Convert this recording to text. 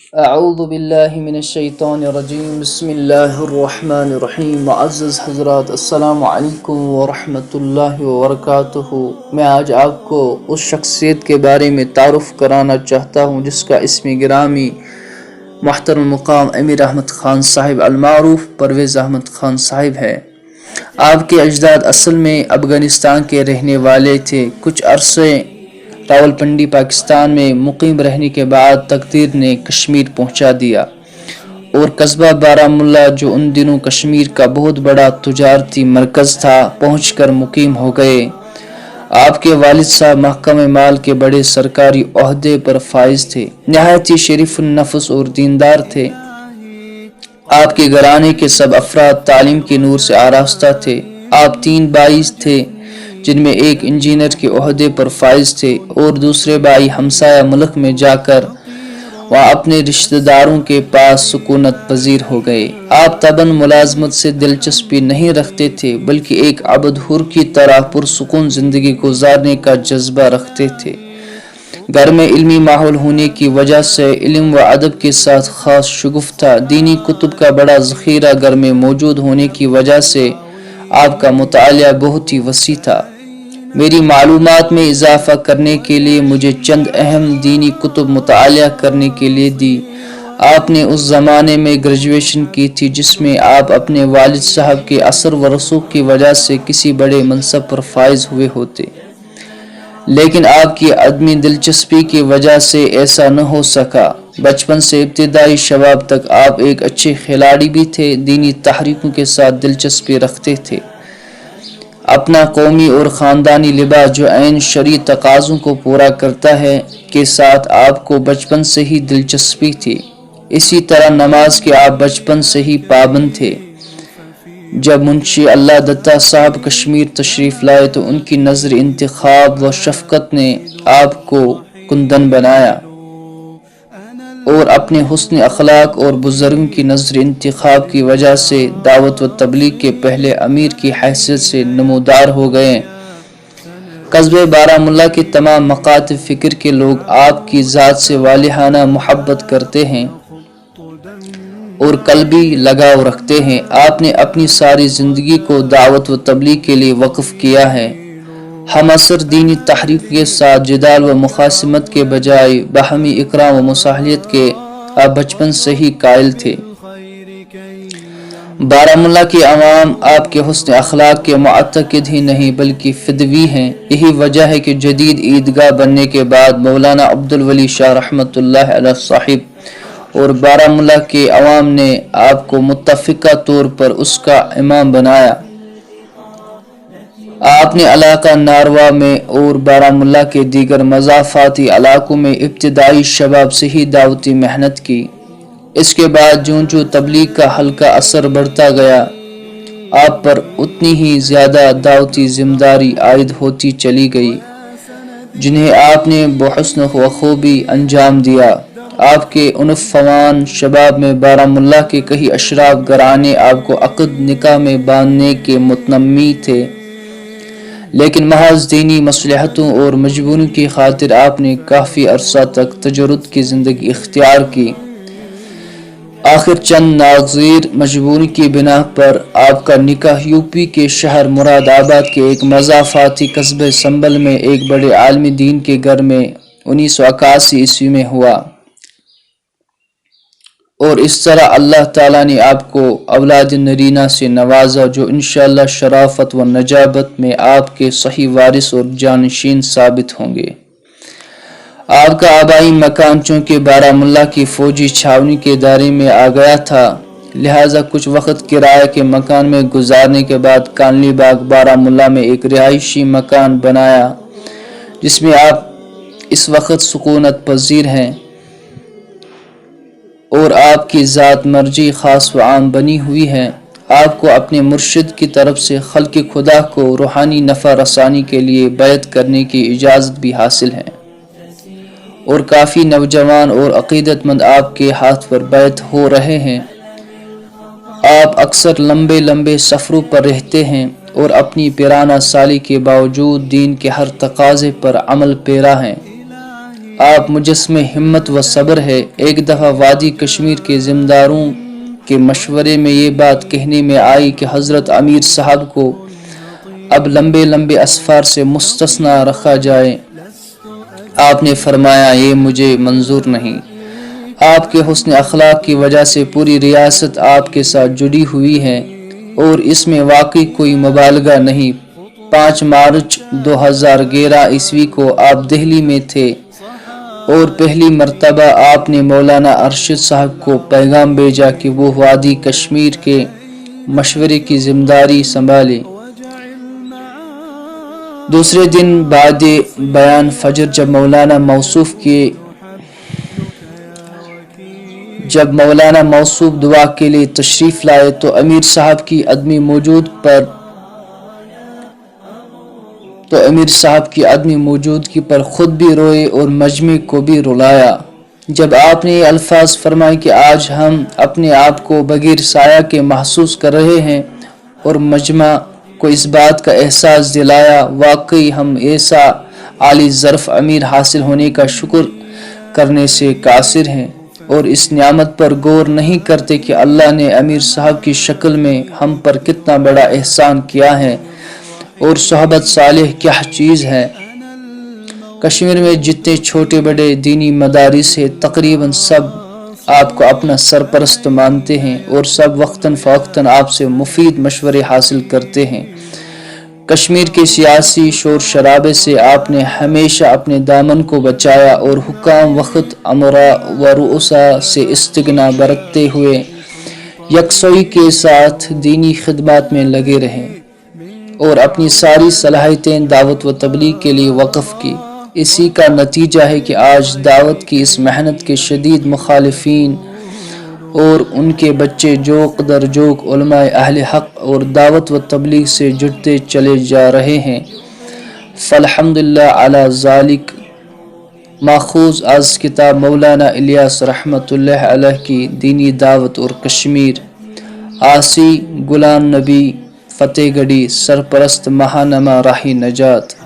اعوذ باللہ من الشیطان الرجیم بسم اللہ الرحمن الرحیم معزز حضرات السلام علیکم ورحمۃ اللہ وبرکاتہ۔ میں آج آپ کو اس شخصیت کے بارے میں تعارف کرانا چاہتا ہوں جس کا اسم گرامی محترم مقام امیر احمد خان صاحب المعروف پرویز احمد خان صاحب ہے۔ آپ کے اجداد اصل میں افغانستان کے رہنے والے تھے۔ کچھ عرصے راولپنڈی پاکستان میں مقیم رہنے کے بعد تقدیر نے کشمیر پہنچا دیا اور قصبہ بارہمولہ جو ان دنوں کشمیر کا بہت بڑا تجارتی مرکز تھا پہنچ کر مقیم ہو گئے۔ آپ کے والد صاحب محکمہ مال کے بڑے سرکاری عہدے پر فائز تھے، نہایت ہی شریف النفس اور دیندار تھے۔ آپ کے گھرانے کے سب افراد تعلیم کے نور سے آراستہ تھے۔ آپ 3 بھائی تھے جن میں ایک انجینئر کے عہدے پر فائز تھے اور دوسرے بھائی ہمسایہ ملک میں جا کر وہاں اپنے رشتہ داروں کے پاس سکونت پذیر ہو گئے۔ آپ طبعاً ملازمت سے دلچسپی نہیں رکھتے تھے بلکہ ایک عبد حر کی طرح پرسکون زندگی گزارنے کا جذبہ رکھتے تھے۔ گھر میں علمی ماحول ہونے کی وجہ سے علم و ادب کے ساتھ خاص شغف تھا۔ دینی کتب کا بڑا ذخیرہ گھر میں موجود ہونے کی وجہ سے آپ کا مطالعہ بہت ہی وسیع تھا۔ میری معلومات میں اضافہ کرنے کے لیے مجھے چند اہم دینی کتب مطالعہ کرنے کے لیے دی۔ آپ نے اس زمانے میں گریجویشن کی تھی جس میں آپ اپنے والد صاحب کے اثر و رسوخ کی وجہ سے کسی بڑے منصب پر فائز ہوئے ہوتے، لیکن آپ کی عدمی دلچسپی کی وجہ سے ایسا نہ ہو سکا۔ بچپن سے ابتدائی شباب تک آپ ایک اچھے کھلاڑی بھی تھے، دینی تحریکوں کے ساتھ دلچسپی رکھتے تھے۔ اپنا قومی اور خاندانی لباس جو عین شرعی تقاضوں کو پورا کرتا ہے کے ساتھ آپ کو بچپن سے ہی دلچسپی تھی۔ اسی طرح نماز کے آپ بچپن سے ہی پابند تھے۔ جب منشی اللہ دتہ صاحب کشمیر تشریف لائے تو ان کی نظر انتخاب و شفقت نے آپ کو کندن بنایا اور اپنے حسن اخلاق اور بزرگوں کی نظر انتخاب کی وجہ سے دعوت و تبلیغ کے پہلے امیر کی حیثیت سے نمودار ہو گئے۔ قصبہ بارہمولہ کے تمام مکاتب فکر کے لوگ آپ کی ذات سے والہانہ محبت کرتے ہیں اور قلبی لگاؤ رکھتے ہیں۔ آپ نے اپنی ساری زندگی کو دعوت و تبلیغ کے لیے وقف کیا ہے۔ ہم عصر دینی تحریک کے ساتھ جدال و مخاصمت کے بجائے باہمی اکرام و مصالحت کے آپ بچپن سے ہی قائل تھے۔ بارہمولہ کے عوام آپ کے حسن اخلاق کے معتقد ہی نہیں بلکہ فدوی ہیں۔ یہی وجہ ہے کہ جدید عیدگاہ بننے کے بعد مولانا عبدالولی شاہ رحمۃ اللہ علیہ صاحب اور بارہمولہ کے عوام نے آپ کو متفقہ طور پر اس کا امام بنایا۔ آپ نے علاقہ ناروا میں اور بارہمولہ کے دیگر مضافاتی علاقوں میں ابتدائی شباب سے ہی دعوتی محنت کی۔ اس کے بعد جوں تبلیغ کا ہلکا اثر بڑھتا گیا، آپ پر اتنی ہی زیادہ دعوتی ذمہ داری عائد ہوتی چلی گئی جنہیں آپ نے بحسن و خوبی انجام دیا۔ آپ کے عنفوان شباب میں بارہمولہ کے کئی اشراف گھرانے آپ کو عقد نکاح میں باندھنے کے متنمی تھے، لیکن محض دینی مصلحتوں اور مجبوریوں کی خاطر آپ نے کافی عرصہ تک تجرد کی زندگی اختیار کی۔ آخر چند ناگزیر مجبوری کی بنا پر آپ کا نکاح یوپی کے شہر مراد آباد کے ایک مضافاتی قصبے سنبل میں ایک بڑے عالم دین کے گھر میں 1981 عیسوی میں ہوا، اور اس طرح اللہ تعالیٰ نے آپ کو اولاد نرینہ سے نوازا جو انشاءاللہ شرافت و نجابت میں آپ کے صحیح وارث اور جانشین ثابت ہوں گے۔ آپ کا آبائی مکان چونکہ بارہمولہ کی فوجی چھاونی کے دائرے میں آ گیا تھا، لہٰذا کچھ وقت کرایہ کے مکان میں گزارنے کے بعد کانلی باغ بارہمولہ میں ایک رہائشی مکان بنایا جس میں آپ اس وقت سکونت پذیر ہیں اور آپ کی ذات مرجع خاص و عام بنی ہوئی ہے۔ آپ کو اپنے مرشد کی طرف سے خلق خدا کو روحانی نفع رسانی کے لیے بیعت کرنے کی اجازت بھی حاصل ہے، اور کافی نوجوان اور عقیدت مند آپ کے ہاتھ پر بیعت ہو رہے ہیں۔ آپ اکثر لمبے سفروں پر رہتے ہیں اور اپنی پیرانہ سالی کے باوجود دین کے ہر تقاضے پر عمل پیرا ہیں۔ آپ مجسم ہمت و صبر ہے۔ ایک دفعہ وادی کشمیر کے ذمہ کے مشورے میں یہ بات کہنے میں آئی کہ حضرت امیر صاحب کو اب لمبے لمبے اسفار سے مستثنا رکھا جائے۔ آپ نے فرمایا یہ مجھے منظور نہیں۔ آپ کے حسن اخلاق کی وجہ سے پوری ریاست آپ کے ساتھ جڑی ہوئی ہے اور اس میں واقعی کوئی مبالغہ نہیں۔ 5 مارچ 2011 عیسوی کو آپ دہلی میں تھے اور پہلی مرتبہ آپ نے مولانا ارشد صاحب کو پیغام بھیجا کہ وہ وادی کشمیر کے مشورے کی ذمہ داری سنبھالے۔ دوسرے دن بعد بیان فجر جب مولانا موصوف دعا کے لیے تشریف لائے تو امیر صاحب کی عدمی موجودگی پر خود بھی روئے اور مجمع کو بھی رلایا جب آپ نے یہ الفاظ فرمائے کہ آج ہم اپنے آپ کو بغیر سایہ کے محسوس کر رہے ہیں اور مجمع کو اس بات کا احساس دلایا۔ واقعی ہم ایسا عالی ظرف امیر حاصل ہونے کا شکر کرنے سے قاصر ہیں اور اس نعمت پر غور نہیں کرتے کہ اللہ نے امیر صاحب کی شکل میں ہم پر کتنا بڑا احسان کیا ہے اور صحبت صالح کیا چیز ہے۔ کشمیر میں جتنے چھوٹے بڑے دینی مدارس ہیں تقریباً سب آپ کو اپنا سرپرست مانتے ہیں اور سب وقتاً فوقتاً آپ سے مفید مشورے حاصل کرتے ہیں۔ کشمیر کے سیاسی شور شرابے سے آپ نے ہمیشہ اپنے دامن کو بچایا اور حکام وقت امرا و رؤسا سے استغنا برتتے ہوئے یکسوئی کے ساتھ دینی خدمات میں لگے رہے اور اپنی ساری صلاحیتیں دعوت و تبلیغ کے لیے وقف کی۔ اسی کا نتیجہ ہے کہ آج دعوت کی اس محنت کے شدید مخالفین اور ان کے بچے جوق در جوق علماء اہل حق اور دعوت و تبلیغ سے جڑتے چلے جا رہے ہیں۔ فالحمدللہ علی ذالک، ماخوذ از کتاب مولانا الیاس رحمۃ اللہ علیہ کی دینی دعوت اور کشمیر، آسی غلام نبی فتح گڑھی، سرپرست ماہنامہ راہ نجات۔